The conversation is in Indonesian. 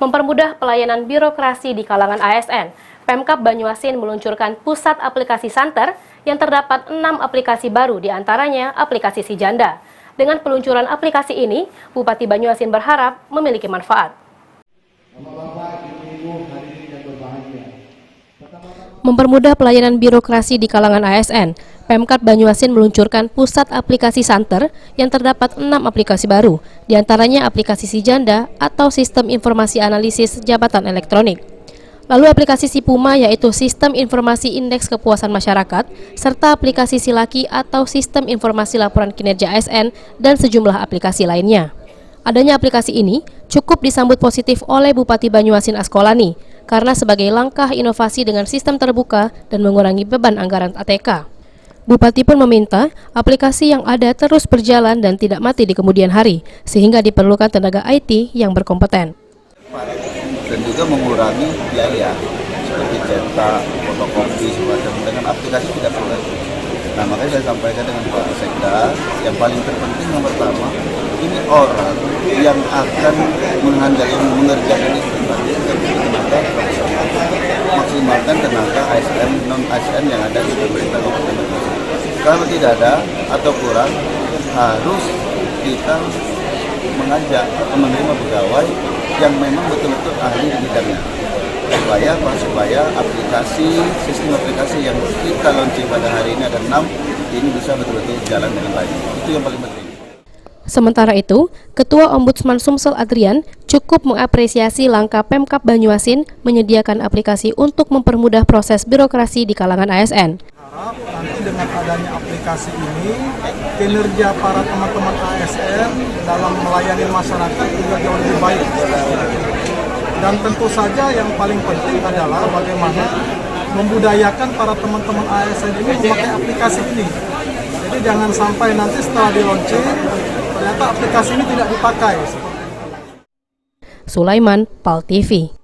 Mempermudah pelayanan birokrasi di kalangan ASN, Pemkab Banyuasin meluncurkan pusat aplikasi santer yang terdapat 6 aplikasi baru, diantaranya aplikasi Si Janda. Dengan peluncuran aplikasi ini, Bupati Banyuasin berharap memiliki manfaat. Mempermudah pelayanan birokrasi di kalangan ASN, Pemkab Banyuasin meluncurkan pusat aplikasi santer yang terdapat 6 aplikasi baru, diantaranya aplikasi Si Janda atau Sistem Informasi Analisis Jabatan Elektronik. Lalu aplikasi Si Puma yaitu Sistem Informasi Indeks Kepuasan Masyarakat, serta aplikasi Si Laki atau Sistem Informasi Laporan Kinerja ASN dan sejumlah aplikasi lainnya. Adanya aplikasi ini cukup disambut positif oleh Bupati Banyuasin Askolani karena sebagai langkah inovasi dengan sistem terbuka dan mengurangi beban anggaran ATK. Bupati pun meminta aplikasi yang ada terus berjalan dan tidak mati di kemudian hari, sehingga diperlukan tenaga IT yang berkompeten. Dan juga mengurangi biaya seperti cetak, fotokopi, semacam dengan aplikasi tidak perlu. Nah, makanya saya sampaikan dengan Pak Sekda, yang paling terpenting yang pertama, ini orang yang akan mengerjakan ini tenaga profesional, maksimalkan tenaga ASN, non-ASN yang ada di pemerintah kabupaten. Kalau tidak ada atau kurang, harus kita mengajak atau menerima pegawai yang memang betul-betul ahli di bidangnya. Supaya sistem aplikasi yang kita launching pada hari ini ada 6, ini bisa betul-betul jalan dengan baik. Itu yang paling penting. Sementara itu, Ketua Ombudsman Sumsel Adrian cukup mengapresiasi langkah Pemkab Banyuasin menyediakan aplikasi untuk mempermudah proses birokrasi di kalangan ASN. Harap nanti dengan adanya aplikasi ini, kinerja para teman-teman ASN dalam melayani masyarakat juga jauh lebih baik. Dan tentu saja yang paling penting adalah bagaimana membudayakan para teman-teman ASN ini memakai aplikasi ini. Jadi jangan sampai nanti setelah di launching, ternyata aplikasi ini tidak dipakai. Sulaiman, PAL TV.